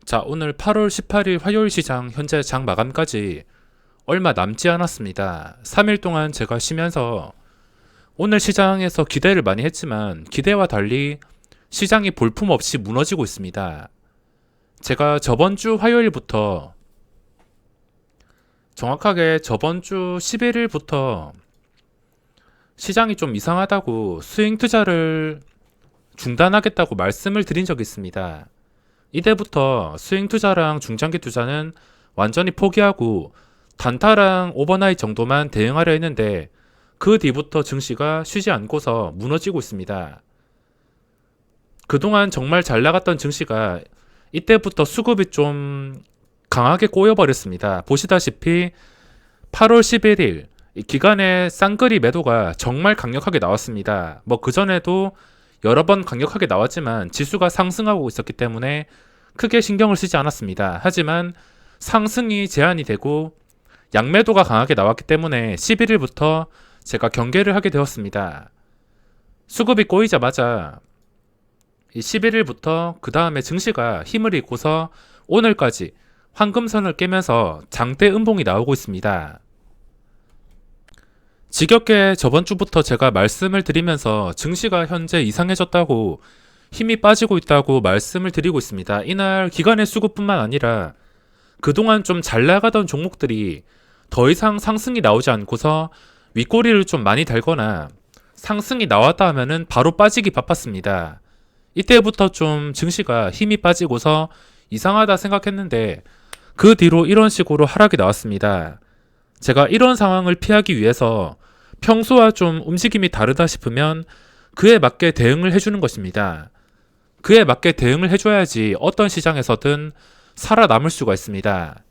자, 오늘 8월 18일 화요일 시장 현재 장 마감까지 얼마 남지 않았습니다. 3일 동안 제가 쉬면서 오늘 시장에서 기대를 많이 했지만 기대와 달리 시장이 볼품없이 무너지고 있습니다. 제가 저번 주 화요일부터 정확하게 저번 주 11일부터 시장이 좀 이상하다고 스윙 투자를 중단하겠다고 말씀을 드린 적이 있습니다. 이때부터 스윙 투자랑 중장기 투자는 완전히 포기하고 단타랑 오버나잇 정도만 대응하려 했는데 그 뒤부터 증시가 쉬지 않고서 무너지고 있습니다. 그동안 정말 잘 나갔던 증시가 이때부터 수급이 좀 강하게 꼬여버렸습니다. 보시다시피 8월 11일 기간의 쌍끌이 매도가 정말 강력하게 나왔습니다. 뭐 그전에도 여러 번 강력하게 나왔지만 지수가 상승하고 있었기 때문에 크게 신경을 쓰지 않았습니다. 하지만 상승이 제한이 되고 양매도가 강하게 나왔기 때문에 11일부터 제가 경계를 하게 되었습니다. 수급이 꼬이자마자 11일부터 그 다음에 증시가 힘을 잃고서 오늘까지 황금선을 깨면서 장대 음봉이 나오고 있습니다. 지겹게 저번 주부터 제가 말씀을 드리면서 증시가 현재 이상해졌다고 힘이 빠지고 있다고 말씀을 드리고 있습니다. 이날 기관의 수급뿐만 아니라 그동안 좀 잘 나가던 종목들이 더 이상 상승이 나오지 않고서 윗꼬리를 좀 많이 달거나 상승이 나왔다 하면은 바로 빠지기 바빴습니다. 이때부터 좀 증시가 힘이 빠지고서 이상하다 생각했는데 그 뒤로 이런 식으로 하락이 나왔습니다. 제가 이런 상황을 피하기 위해서 평소와 좀 움직임이 다르다 싶으면 그에 맞게 대응을 해주는 것입니다. 그에 맞게 대응을 해줘야지 어떤 시장에서든 살아남을 수가 있습니다.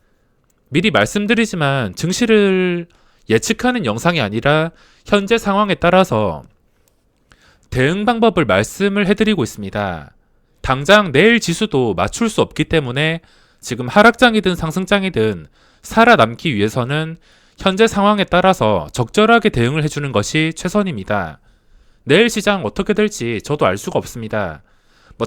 미리 말씀드리지만 증시를 예측하는 영상이 아니라 현재 상황에 따라서 대응 방법을 말씀을 해드리고 있습니다. 당장 내일 지수도 맞출 수 없기 때문에 지금 하락장이든 상승장이든 살아남기 위해서는 현재 상황에 따라서 적절하게 대응을 해주는 것이 최선입니다. 내일 시장 어떻게 될지 저도 알 수가 없습니다.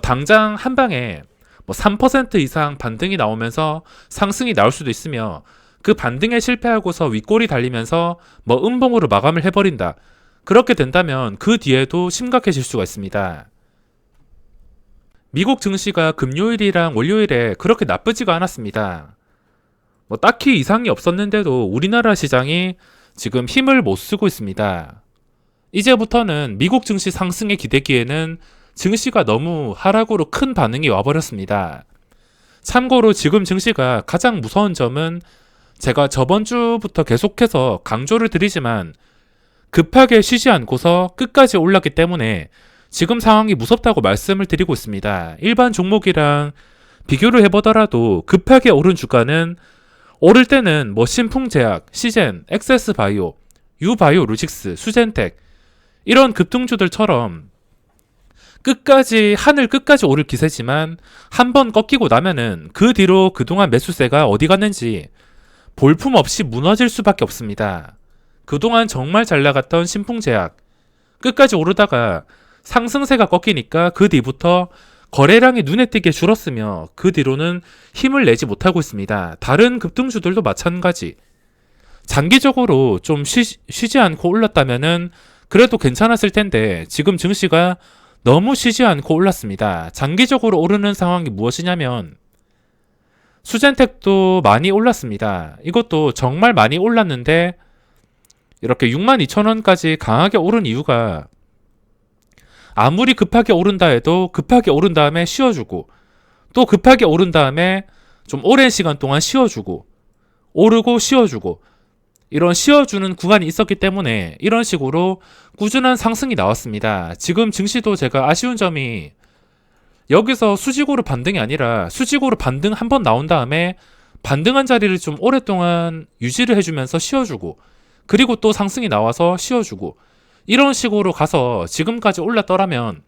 당장 한 방에 3% 이상 반등이 나오면서 상승이 나올 수도 있으며 그 반등에 실패하고서 윗골이 달리면서 음봉으로 마감을 해버린다. 그렇게 된다면 그 뒤에도 심각해질 수가 있습니다. 미국 증시가 금요일이랑 월요일에 그렇게 나쁘지가 않았습니다. 딱히 이상이 없었는데도 우리나라 시장이 지금 힘을 못 쓰고 있습니다. 이제부터는 미국 증시 상승에 기대기에는 증시가 너무 하락으로 큰 반응이 와버렸습니다. 참고로 지금 증시가 가장 무서운 점은 제가 저번 주부터 계속해서 강조를 드리지만 급하게 쉬지 않고서 끝까지 올랐기 때문에 지금 상황이 무섭다고 말씀을 드리고 있습니다. 일반 종목이랑 비교를 해보더라도 급하게 오른 주가는 오를 때는 신풍제약, 시젠, 엑세스바이오, 유바이오로직스, 수젠텍 이런 급등주들처럼 끝까지 하늘 끝까지 오를 기세지만 한 번 꺾이고 나면은 그 뒤로 그동안 매수세가 어디 갔는지 볼품없이 무너질 수밖에 없습니다. 그동안 정말 잘 나갔던 신풍제약 끝까지 오르다가 상승세가 꺾이니까 그 뒤부터 거래량이 눈에 띄게 줄었으며 그 뒤로는 힘을 내지 못하고 있습니다. 다른 급등주들도 마찬가지. 장기적으로 좀 쉬지 않고 올랐다면은 그래도 괜찮았을 텐데 지금 증시가 너무 쉬지 않고 올랐습니다. 장기적으로 오르는 상황이 무엇이냐면 수젠텍도 많이 올랐습니다. 이것도 정말 많이 올랐는데 이렇게 62,000원까지 강하게 오른 이유가 아무리 급하게 오른다 해도 급하게 오른 다음에 쉬어주고 또 급하게 오른 다음에 좀 오랜 시간 동안 쉬어주고 오르고 쉬어주고 이런 쉬어주는 구간이 있었기 때문에 이런 식으로 꾸준한 상승이 나왔습니다. 지금 증시도 제가 아쉬운 점이 여기서 수직으로 반등이 아니라 수직으로 반등 한 번 나온 다음에 반등한 자리를 좀 오랫동안 유지를 해주면서 쉬어주고 그리고 또 상승이 나와서 쉬어주고 이런 식으로 가서 지금까지 올랐더라면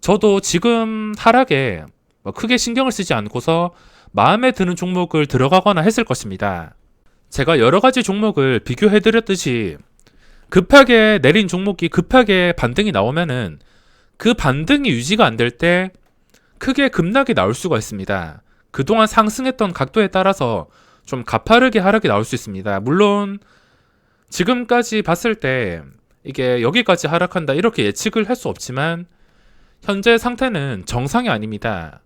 저도 지금 하락에 크게 신경을 쓰지 않고서 마음에 드는 종목을 들어가거나 했을 것입니다. 제가 여러 가지 종목을 비교해드렸듯이 급하게 내린 종목이 급하게 반등이 나오면은 그 반등이 유지가 안 될 때 크게 급락이 나올 수가 있습니다. 그동안 상승했던 각도에 따라서 좀 가파르게 하락이 나올 수 있습니다. 물론 지금까지 봤을 때 이게 여기까지 하락한다 이렇게 예측을 할 수 없지만 현재 상태는 정상이 아닙니다.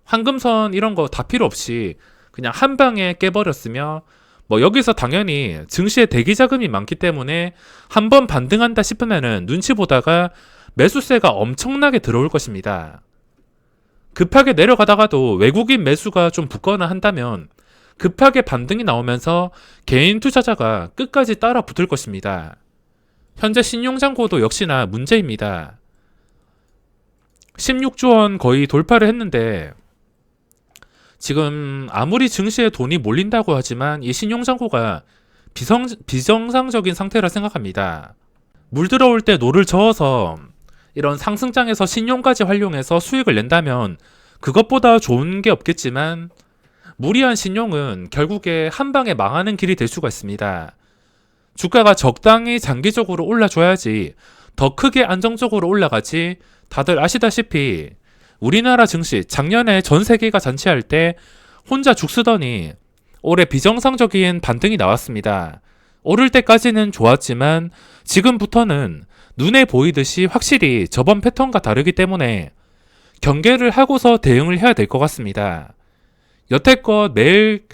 황금선 이런 거 다 필요 없이 그냥 한 방에 깨버렸으며 뭐 여기서 당연히 증시에 대기 자금이 많기 때문에 한번 반등한다 싶으면은 눈치 보다가 매수세가 엄청나게 들어올 것입니다. 급하게 내려가다가도 외국인 매수가 좀 붙거나 한다면 급하게 반등이 나오면서 개인 투자자가 끝까지 따라 붙을 것입니다. 현재 신용잔고도 역시나 문제입니다. 16조 원 거의 돌파를 했는데 지금 아무리 증시에 돈이 몰린다고 하지만 이 신용잔고가 비정상적인 상태라 생각합니다. 물 들어올 때 노를 저어서 이런 상승장에서 신용까지 활용해서 수익을 낸다면 그것보다 좋은 게 없겠지만 무리한 신용은 결국에 한 방에 망하는 길이 될 수가 있습니다. 주가가 적당히 장기적으로 올라줘야지 더 크게 안정적으로 올라가지. 다들 아시다시피 우리나라 증시 작년에 전 세계가 잔치할 때 혼자 죽쓰더니 올해 비정상적인 반등이 나왔습니다. 오를 때까지는 좋았지만 지금부터는 눈에 보이듯이 확실히 저번 패턴과 다르기 때문에 경계를 하고서 대응을 해야 될 것 같습니다. 여태껏 매일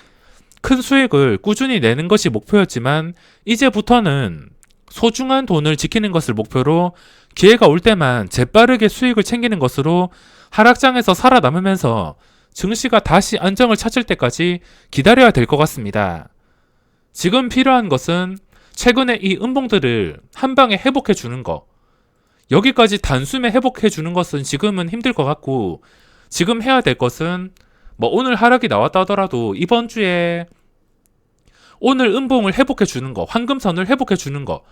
큰 수익을 꾸준히 내는 것이 목표였지만 이제부터는 소중한 돈을 지키는 것을 목표로 기회가 올 때만 재빠르게 수익을 챙기는 것으로 하락장에서 살아남으면서 증시가 다시 안정을 찾을 때까지 기다려야 될 것 같습니다. 지금 필요한 것은 최근에 이 음봉들을 한 방에 회복해 주는 거. 여기까지 단숨에 회복해 주는 것은 지금은 힘들 것 같고 지금 해야 될 것은 뭐 오늘 하락이 나왔다 하더라도 이번 주에 오늘 음봉을 회복해 주는 거, 황금선을 회복해 주는 거.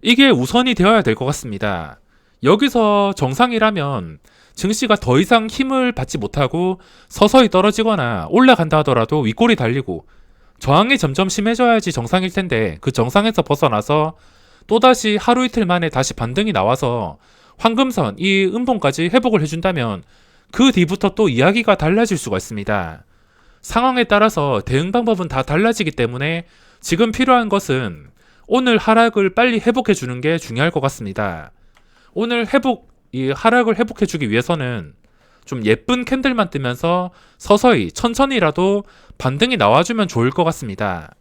이게 우선이 되어야 될 것 같습니다. 여기서 정상이라면 증시가 더 이상 힘을 받지 못하고 서서히 떨어지거나 올라간다 하더라도 윗골이 달리고 저항이 점점 심해져야지 정상일 텐데 그 정상에서 벗어나서 또다시 하루 이틀 만에 다시 반등이 나와서 황금선, 이 음봉까지 회복을 해준다면 그 뒤부터 또 이야기가 달라질 수가 있습니다. 상황에 따라서 대응 방법은 다 달라지기 때문에 지금 필요한 것은 오늘 하락을 빨리 회복해 주는 게 중요할 것 같습니다. 오늘 이 하락을 회복해 주기 위해서는 좀 예쁜 캔들만 뜨면서 서서히 천천히라도 반등이 나와주면 좋을 것 같습니다.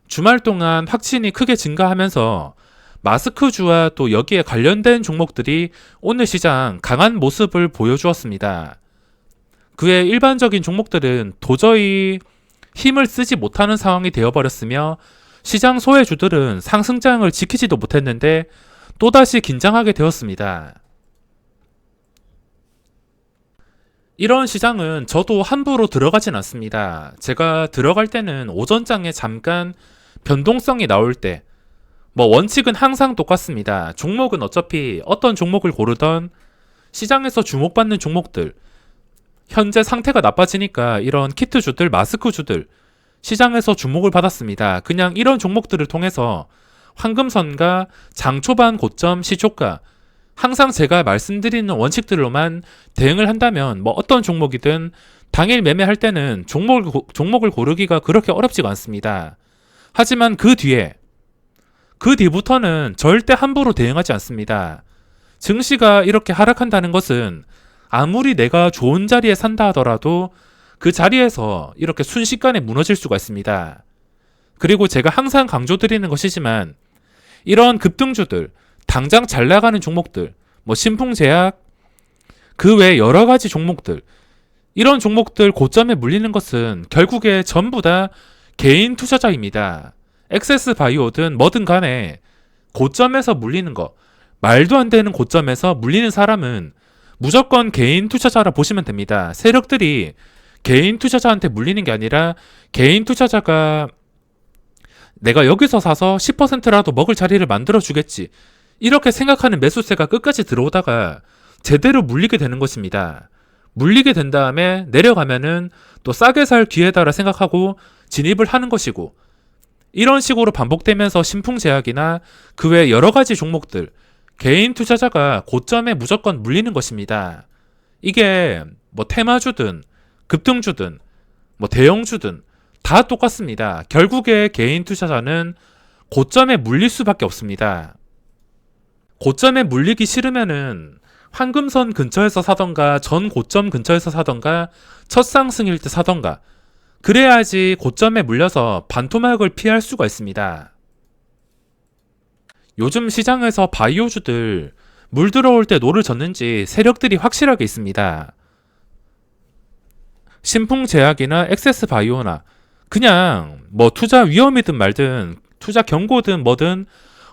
주말 동안 확진이 크게 증가하면서 마스크주와 또 여기에 관련된 종목들이 오늘 시장 강한 모습을 보여주었습니다. 그 외 일반적인 종목들은 도저히 힘을 쓰지 못하는 상황이 되어버렸으며 시장 소외주들은 상승장을 지키지도 못했는데 또다시 긴장하게 되었습니다. 이런 시장은 저도 함부로 들어가진 않습니다. 제가 들어갈 때는 오전장에 잠깐 변동성이 나올 때 뭐 원칙은 항상 똑같습니다. 종목은 어차피 어떤 종목을 고르던 시장에서 주목받는 종목들, 현재 상태가 나빠지니까 이런 키트주들, 마스크주들 시장에서 주목을 받았습니다. 그냥 이런 종목들을 통해서 황금선과 장초반 고점 시초가 항상 제가 말씀드리는 원칙들로만 대응을 한다면 뭐 어떤 종목이든 당일 매매할 때는 종목을 고르기가 그렇게 어렵지가 않습니다. 하지만 그 뒤부터는 절대 함부로 대응하지 않습니다. 증시가 이렇게 하락한다는 것은 아무리 내가 좋은 자리에 산다 하더라도 그 자리에서 이렇게 순식간에 무너질 수가 있습니다. 그리고 제가 항상 강조드리는 것이지만 이런 급등주들, 당장 잘 나가는 종목들, 뭐 신풍제약, 그 외 여러 가지 종목들, 이런 종목들 고점에 물리는 것은 결국에 전부 다 개인 투자자입니다. 엑세스바이오든 뭐든 간에 고점에서 물리는 거, 말도 안 되는 고점에서 물리는 사람은 무조건 개인 투자자라 보시면 됩니다. 세력들이 개인 투자자한테 물리는 게 아니라 개인 투자자가 내가 여기서 사서 10%라도 먹을 자리를 만들어 주겠지, 이렇게 생각하는 매수세가 끝까지 들어오다가 제대로 물리게 되는 것입니다. 물리게 된 다음에 내려가면은 또 싸게 살 기회다라 생각하고 진입을 하는 것이고, 이런 식으로 반복되면서 신풍제약이나 그 외 여러 가지 종목들, 개인 투자자가 고점에 무조건 물리는 것입니다. 이게 뭐 테마주든 급등주든 뭐 대형주든 다 똑같습니다. 결국에 개인 투자자는 고점에 물릴 수밖에 없습니다. 고점에 물리기 싫으면은 황금선 근처에서 사던가 전 고점 근처에서 사던가 첫 상승일 때 사던가 그래야지 고점에 물려서 반토막을 피할 수가 있습니다. 요즘 시장에서 바이오주들 물 들어올 때 노를 젓는지 세력들이 확실하게 있습니다. 신풍제약이나 엑세스바이오나 그냥 뭐 투자 위험이든 말든 투자 경고든 뭐든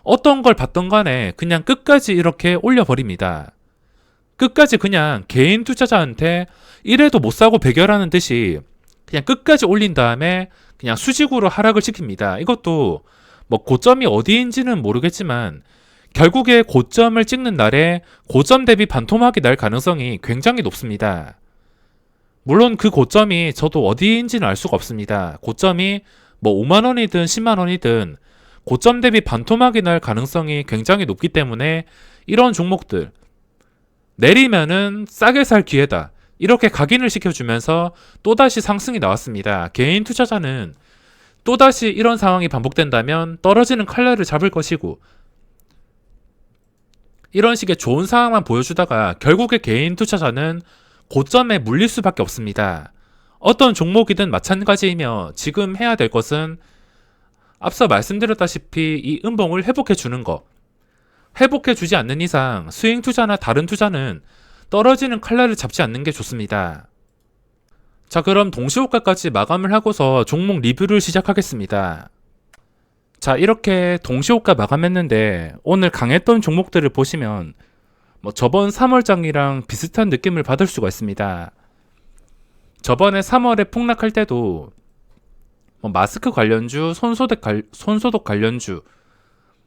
어떤 걸 받던 간에 그냥 끝까지 이렇게 올려버립니다. 끝까지 그냥 개인 투자자한테 이래도 못 사고 배결하는 듯이 그냥 끝까지 올린 다음에 그냥 수직으로 하락을 시킵니다. 이것도 뭐 고점이 어디인지는 모르겠지만 결국에 고점을 찍는 날에 고점 대비 반토막이 날 가능성이 굉장히 높습니다. 물론 그 고점이 저도 어디인지는 알 수가 없습니다. 고점이 뭐 5만원이든 10만원이든 고점 대비 반토막이 날 가능성이 굉장히 높기 때문에 이런 종목들 내리면은 싸게 살 기회다. 이렇게 각인을 시켜주면서 또다시 상승이 나왔습니다. 개인 투자자는 또다시 이런 상황이 반복된다면 떨어지는 칼날을 잡을 것이고 이런 식의 좋은 상황만 보여주다가 결국에 개인 투자자는 고점에 물릴 수밖에 없습니다. 어떤 종목이든 마찬가지이며 지금 해야 될 것은 앞서 말씀드렸다시피 이 음봉을 회복해 주는 거. 회복해 주지 않는 이상 스윙 투자나 다른 투자는 떨어지는 칼날을 잡지 않는 게 좋습니다. 자, 그럼 동시호가까지 마감을 하고서 종목 리뷰를 시작하겠습니다. 자, 이렇게 동시호가 마감했는데 오늘 강했던 종목들을 보시면 뭐 저번 3월장이랑 비슷한 느낌을 받을 수가 있습니다. 저번에 3월에 폭락할 때도 뭐 마스크 관련주, 손소독 관련주,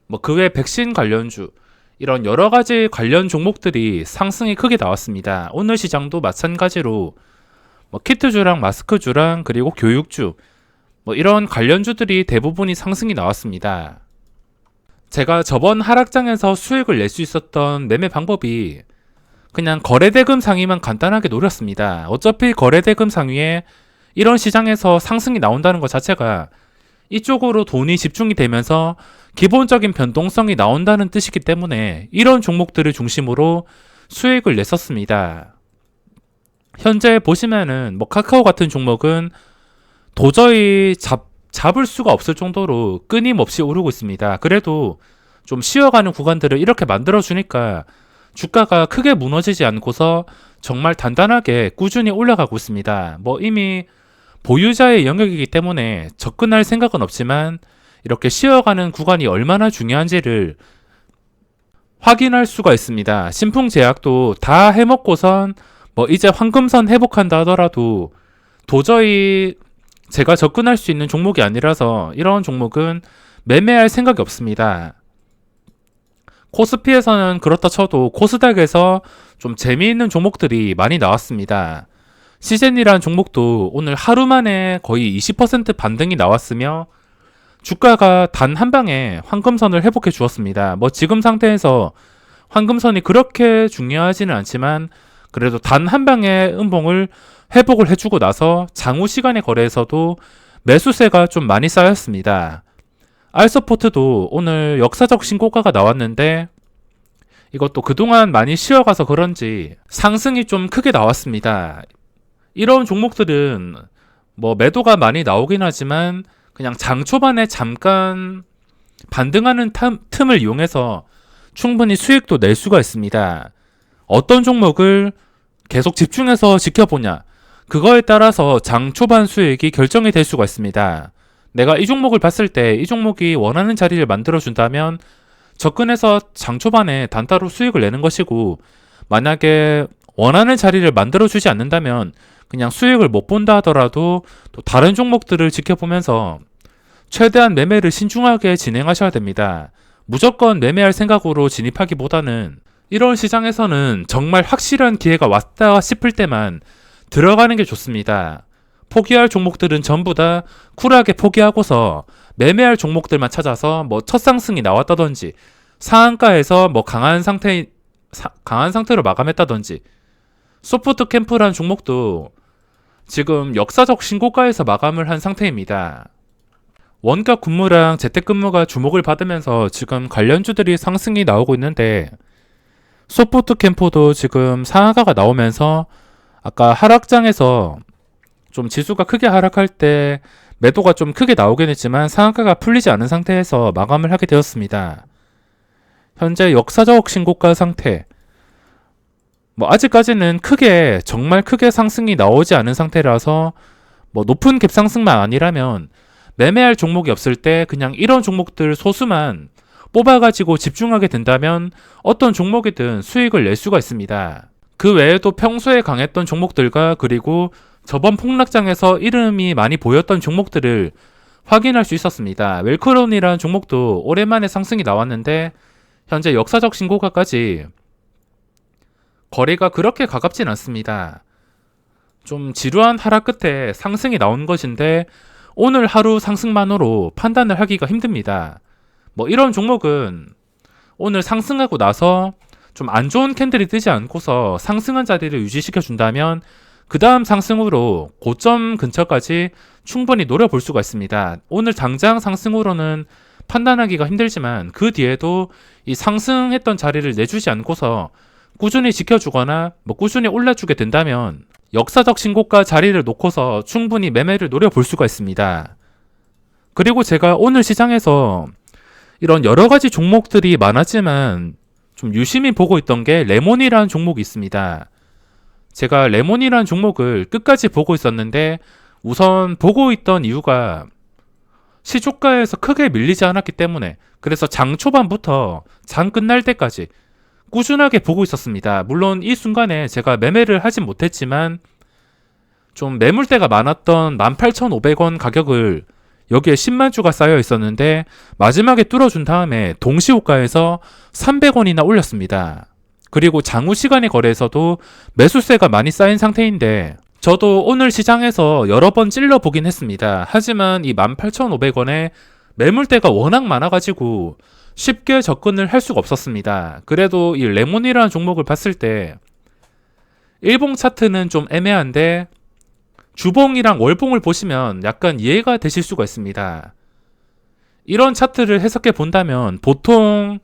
뭐 그 외 백신 관련주 이런 여러 가지 관련 종목들이 상승이 크게 나왔습니다. 오늘 시장도 마찬가지로 뭐 키트주랑 마스크주랑 그리고 교육주 뭐 이런 관련주들이 대부분이 상승이 나왔습니다. 제가 저번 하락장에서 수익을 낼 수 있었던 매매 방법이 그냥 거래대금 상위만 간단하게 노렸습니다. 어차피 거래대금 상위에 이런 시장에서 상승이 나온다는 것 자체가 이쪽으로 돈이 집중이 되면서 기본적인 변동성이 나온다는 뜻이기 때문에 이런 종목들을 중심으로 수익을 냈었습니다. 현재 보시면은 뭐 카카오 같은 종목은 도저히 잡을 수가 없을 정도로 끊임없이 오르고 있습니다. 그래도 좀 쉬어가는 구간들을 이렇게 만들어주니까 주가가 크게 무너지지 않고서 정말 단단하게 꾸준히 올라가고 있습니다. 뭐 이미 보유자의 영역이기 때문에 접근할 생각은 없지만 이렇게 쉬어가는 구간이 얼마나 중요한지를 확인할 수가 있습니다. 신풍제약도 다 해먹고선 뭐 이제 황금선 회복한다 하더라도 도저히 제가 접근할 수 있는 종목이 아니라서 이런 종목은 매매할 생각이 없습니다. 코스피에서는 그렇다 쳐도 코스닥에서 좀 재미있는 종목들이 많이 나왔습니다. 시젠이라는 종목도 오늘 하루 만에 거의 20% 반등이 나왔으며 주가가 단 한 방에 황금선을 회복해 주었습니다. 뭐 지금 상태에서 황금선이 그렇게 중요하지는 않지만 그래도 단 한 방에 음봉을 회복을 해주고 나서 장후 시간의 거래에서도 매수세가 좀 많이 쌓였습니다. 알서포트도 오늘 역사적 신고가가 나왔는데 이것도 그동안 많이 쉬어가서 그런지 상승이 좀 크게 나왔습니다. 이런 종목들은 뭐 매도가 많이 나오긴 하지만 그냥 장 초반에 잠깐 반등하는 틈을 이용해서 충분히 수익도 낼 수가 있습니다. 어떤 종목을 계속 집중해서 지켜보냐 그거에 따라서 장 초반 수익이 결정이 될 수가 있습니다. 내가 이 종목을 봤을 때 이 종목이 원하는 자리를 만들어준다면 접근해서 장 초반에 단타로 수익을 내는 것이고 만약에 원하는 자리를 만들어주지 않는다면 그냥 수익을 못 본다 하더라도 또 다른 종목들을 지켜보면서 최대한 매매를 신중하게 진행하셔야 됩니다. 무조건 매매할 생각으로 진입하기보다는 이런 시장에서는 정말 확실한 기회가 왔다 싶을 때만 들어가는 게 좋습니다. 포기할 종목들은 전부 다 쿨하게 포기하고서 매매할 종목들만 찾아서 뭐 첫 상승이 나왔다든지 상한가에서 뭐 강한 상태로 마감했다든지 소프트 캠프라는 종목도 지금 역사적 신고가에서 마감을 한 상태입니다. 원가 근무랑 재택근무가 주목을 받으면서 지금 관련주들이 상승이 나오고 있는데 소프트캠포도 지금 상한가가 나오면서 아까 하락장에서 좀 지수가 크게 하락할 때 매도가 좀 크게 나오긴 했지만 상한가가 풀리지 않은 상태에서 마감을 하게 되었습니다. 현재 역사적 신고가 상태. 아직까지는 정말 크게 상승이 나오지 않은 상태라서 높은 갭 상승만 아니라면 매매할 종목이 없을 때 그냥 이런 종목들 소수만 뽑아가지고 집중하게 된다면 어떤 종목이든 수익을 낼 수가 있습니다. 그 외에도 평소에 강했던 종목들과 그리고 저번 폭락장에서 이름이 많이 보였던 종목들을 확인할 수 있었습니다. 웰크론이라는 종목도 오랜만에 상승이 나왔는데 현재 역사적 신고가까지 거래가 그렇게 가깝진 않습니다. 좀 지루한 하락 끝에 상승이 나온 것인데 오늘 하루 상승만으로 판단을 하기가 힘듭니다. 이런 종목은 오늘 상승하고 나서 좀 안 좋은 캔들이 뜨지 않고서 상승한 자리를 유지시켜 준다면 그 다음 상승으로 고점 근처까지 충분히 노려볼 수가 있습니다. 오늘 당장 상승으로는 판단하기가 힘들지만 그 뒤에도 이 상승했던 자리를 내주지 않고서 꾸준히 지켜주거나 꾸준히 올라주게 된다면 역사적 신고가 자리를 놓고서 충분히 매매를 노려볼 수가 있습니다. 그리고 제가 오늘 시장에서 이런 여러 가지 종목들이 많았지만 좀 유심히 보고 있던 게 레몬이라는 종목이 있습니다. 제가 레몬이라는 종목을 끝까지 보고 있었는데 우선 보고 있던 이유가 시초가에서 크게 밀리지 않았기 때문에 그래서 장 초반부터 장 끝날 때까지 꾸준하게 보고 있었습니다. 물론 이 순간에 제가 매매를 하진 못했지만 좀 매물대가 많았던 18,500원 가격을 여기에 10만 주가 쌓여 있었는데 마지막에 뚫어준 다음에 동시호가에서 300원이나 올렸습니다. 그리고 장후 시간의 거래에서도 매수세가 많이 쌓인 상태인데 저도 오늘 시장에서 여러 번 찔러보긴 했습니다. 하지만 이 18,500원에 매물대가 워낙 많아가지고 쉽게 접근을 할 수가 없었습니다. 그래도 이 레몬이라는 종목을 봤을 때 일봉 차트는 좀 애매한데 주봉이랑 월봉을 보시면 약간 이해가 되실 수가 있습니다. 이런 차트를 해석해 본다면 보통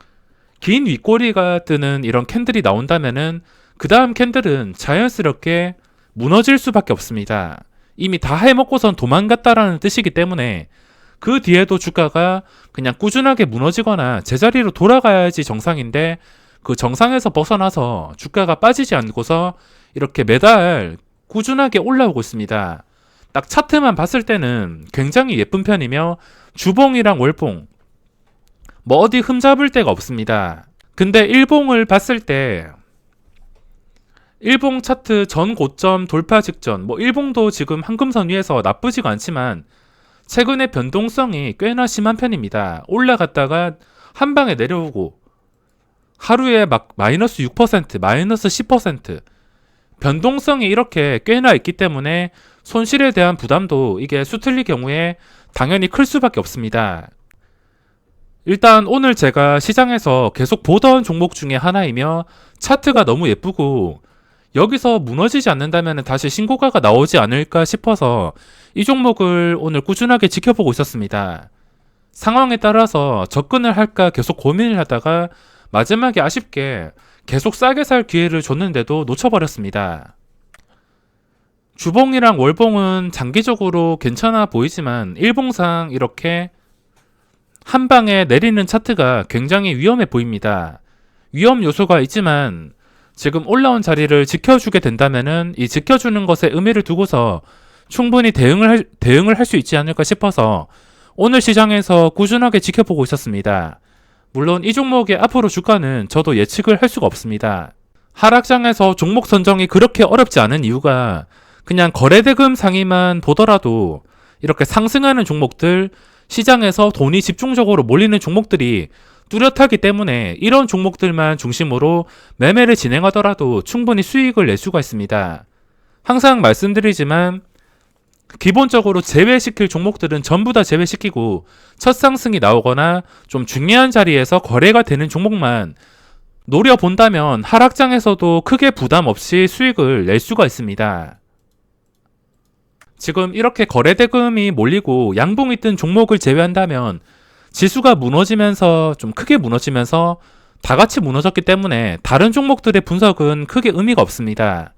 긴 윗꼬리가 뜨는 이런 캔들이 나온다면은 그 다음 캔들은 자연스럽게 무너질 수밖에 없습니다. 이미 다 해먹고선 도망갔다라는 뜻이기 때문에 그 뒤에도 주가가 그냥 꾸준하게 무너지거나 제자리로 돌아가야지 정상인데 그 정상에서 벗어나서 주가가 빠지지 않고서 이렇게 매달 꾸준하게 올라오고 있습니다. 딱 차트만 봤을 때는 굉장히 예쁜 편이며 주봉이랑 월봉 어디 흠잡을 데가 없습니다. 근데 일봉을 봤을 때 일봉 차트 전 고점 돌파 직전 일봉도 지금 한금선 위에서 나쁘지가 않지만 최근에 변동성이 꽤나 심한 편입니다. 올라갔다가 한 방에 내려오고 하루에 마이너스 6%, 마이너스 10% 변동성이 이렇게 꽤나 있기 때문에 손실에 대한 부담도 이게 수틀릴 경우에 당연히 클 수밖에 없습니다. 일단 오늘 제가 시장에서 계속 보던 종목 중에 하나이며 차트가 너무 예쁘고 여기서 무너지지 않는다면 다시 신고가가 나오지 않을까 싶어서 이 종목을 오늘 꾸준하게 지켜보고 있었습니다. 상황에 따라서 접근을 할까 계속 고민을 하다가 마지막에 아쉽게 계속 싸게 살 기회를 줬는데도 놓쳐버렸습니다. 주봉이랑 월봉은 장기적으로 괜찮아 보이지만 일봉상 이렇게 한 방에 내리는 차트가 굉장히 위험해 보입니다. 위험 요소가 있지만 지금 올라온 자리를 지켜주게 된다면은 이 지켜주는 것에 의미를 두고서 충분히 대응을 할 수 있지 않을까 싶어서 오늘 시장에서 꾸준하게 지켜보고 있었습니다. 물론 이 종목의 앞으로 주가는 저도 예측을 할 수가 없습니다. 하락장에서 종목 선정이 그렇게 어렵지 않은 이유가 그냥 거래대금 상위만 보더라도 이렇게 상승하는 종목들, 시장에서 돈이 집중적으로 몰리는 종목들이 뚜렷하기 때문에 이런 종목들만 중심으로 매매를 진행하더라도 충분히 수익을 낼 수가 있습니다. 항상 말씀드리지만 기본적으로 제외시킬 종목들은 전부 다 제외시키고 첫 상승이 나오거나 좀 중요한 자리에서 거래가 되는 종목만 노려본다면 하락장에서도 크게 부담 없이 수익을 낼 수가 있습니다. 지금 이렇게 거래대금이 몰리고 양봉이 뜬 종목을 제외한다면 지수가 무너지면서 좀 크게 무너지면서 다 같이 무너졌기 때문에 다른 종목들의 분석은 크게 의미가 없습니다.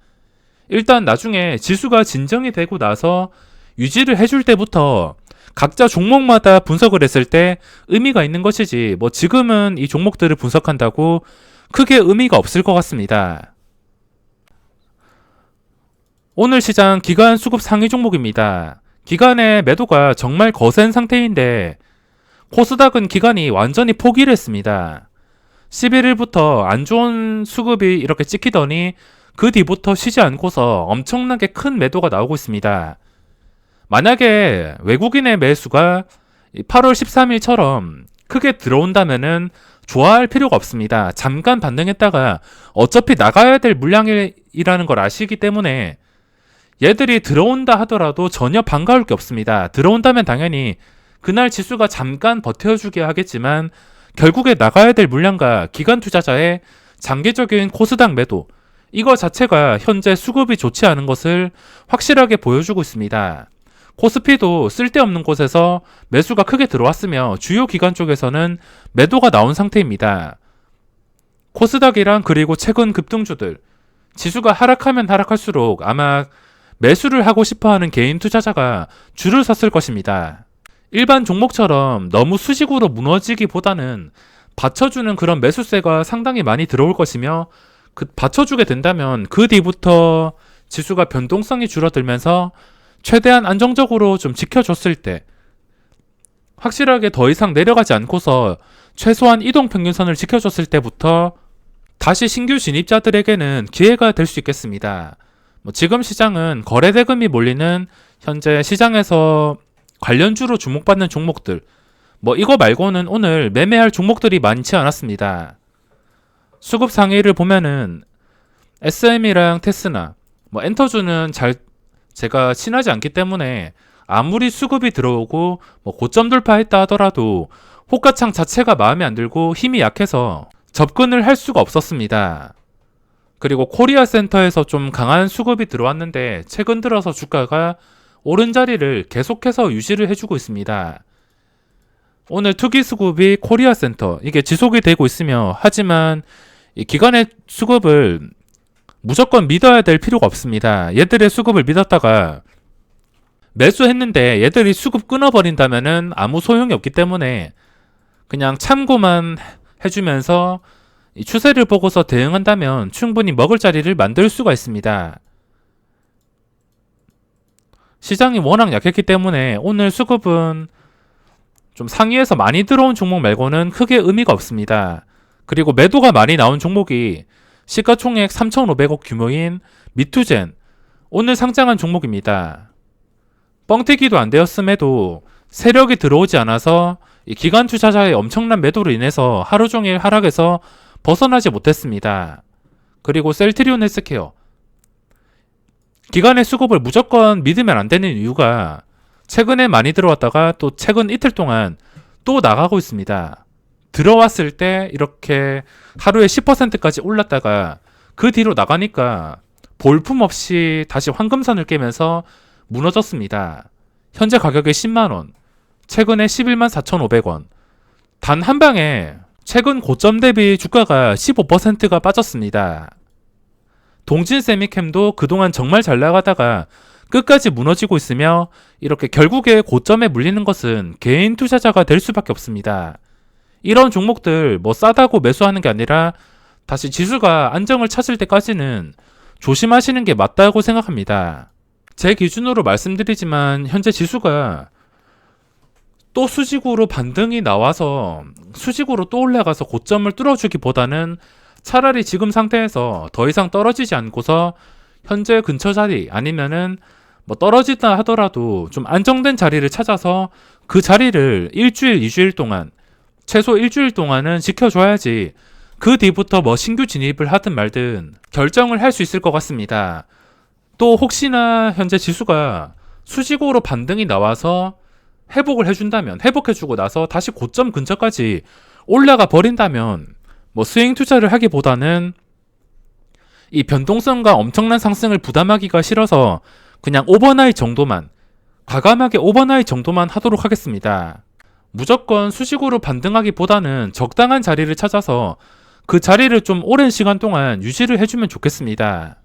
일단 나중에 지수가 진정이 되고 나서 유지를 해줄 때부터 각자 종목마다 분석을 했을 때 의미가 있는 것이지 뭐 지금은 이 종목들을 분석한다고 크게 의미가 없을 것 같습니다. 오늘 시장 기관 수급 상위 종목입니다. 기관의 매도가 정말 거센 상태인데 코스닥은 기관이 완전히 포기를 했습니다. 11일부터 안 좋은 수급이 이렇게 찍히더니 그 뒤부터 쉬지 않고서 엄청나게 큰 매도가 나오고 있습니다. 만약에 외국인의 매수가 8월 13일처럼 크게 들어온다면은 좋아할 필요가 없습니다. 잠깐 반등했다가 어차피 나가야 될 물량이라는 걸 아시기 때문에 얘들이 들어온다 하더라도 전혀 반가울 게 없습니다. 들어온다면 당연히 그날 지수가 잠깐 버텨주게 하겠지만 결국에 나가야 될 물량과 기관 투자자의 장기적인 코스닥 매도, 이거 자체가 현재 수급이 좋지 않은 것을 확실하게 보여주고 있습니다. 코스피도 쓸데없는 곳에서 매수가 크게 들어왔으며 주요 기관 쪽에서는 매도가 나온 상태입니다. 코스닥이랑 그리고 최근 급등주들, 지수가 하락하면 하락할수록 아마 매수를 하고 싶어하는 개인 투자자가 줄을 섰을 것입니다. 일반 종목처럼 너무 수직으로 무너지기보다는 받쳐주는 그런 매수세가 상당히 많이 들어올 것이며 그 받쳐주게 된다면 그 뒤부터 지수가 변동성이 줄어들면서 최대한 안정적으로 좀 지켜줬을 때 확실하게 더 이상 내려가지 않고서 최소한 이동평균선을 지켜줬을 때부터 다시 신규 진입자들에게는 기회가 될 수 있겠습니다. 지금 시장은 거래대금이 몰리는 현재 시장에서 관련주로 주목받는 종목들, 이거 말고는 오늘 매매할 종목들이 많지 않았습니다. 수급 상위를 보면은 SM이랑 테스나, 엔터주는 제가 친하지 않기 때문에 아무리 수급이 들어오고 고점 돌파했다 하더라도 호가창 자체가 마음에 안 들고 힘이 약해서 접근을 할 수가 없었습니다. 그리고 코리아 센터에서 좀 강한 수급이 들어왔는데 최근 들어서 주가가 오른 자리를 계속해서 유지를 해주고 있습니다. 오늘 투기 수급이 코리아 센터, 이게 지속이 되고 있으며 하지만 이 기관의 수급을 무조건 믿어야 될 필요가 없습니다. 얘들의 수급을 믿었다가 매수했는데 얘들이 수급 끊어버린다면은 아무 소용이 없기 때문에 그냥 참고만 해주면서 이 추세를 보고서 대응한다면 충분히 먹을 자리를 만들 수가 있습니다. 시장이 워낙 약했기 때문에 오늘 수급은 좀 상위에서 많이 들어온 종목 말고는 크게 의미가 없습니다. 그리고 매도가 많이 나온 종목이 시가총액 3,500억 규모인 미투젠, 오늘 상장한 종목입니다. 뻥튀기도 안 되었음에도 세력이 들어오지 않아서 이 기관 투자자의 엄청난 매도로 인해서 하루 종일 하락해서 벗어나지 못했습니다. 그리고 셀트리온 헬스케어, 기관의 수급을 무조건 믿으면 안 되는 이유가 최근에 많이 들어왔다가 또 최근 이틀 동안 또 나가고 있습니다. 들어왔을 때 이렇게 하루에 10%까지 올랐다가 그 뒤로 나가니까 볼품없이 다시 황금선을 깨면서 무너졌습니다. 현재 가격이 10만원, 최근에 11만 4,500원. 단 한 방에 최근 고점 대비 주가가 15%가 빠졌습니다. 동진세미캠도 그동안 정말 잘 나가다가 끝까지 무너지고 있으며 이렇게 결국에 고점에 물리는 것은 개인 투자자가 될 수밖에 없습니다. 이런 종목들 싸다고 매수하는 게 아니라 다시 지수가 안정을 찾을 때까지는 조심하시는 게 맞다고 생각합니다. 제 기준으로 말씀드리지만 현재 지수가 또 수직으로 반등이 나와서 수직으로 또 올라가서 고점을 뚫어주기보다는 차라리 지금 상태에서 더 이상 떨어지지 않고서 현재 근처 자리 아니면은 떨어지다 하더라도 좀 안정된 자리를 찾아서 그 자리를 일주일, 2주일 동안 최소 일주일 동안은 지켜줘야지 그 뒤부터 신규 진입을 하든 말든 결정을 할 수 있을 것 같습니다. 또 혹시나 현재 지수가 수직으로 반등이 나와서 회복을 해준다면, 회복해주고 나서 다시 고점 근처까지 올라가 버린다면 스윙 투자를 하기보다는 이 변동성과 엄청난 상승을 부담하기가 싫어서 그냥 오버나잇 정도만, 과감하게 오버나잇 정도만 하도록 하겠습니다. 무조건 수직으로 반등하기보다는 적당한 자리를 찾아서 그 자리를 좀 오랜 시간 동안 유지를 해주면 좋겠습니다.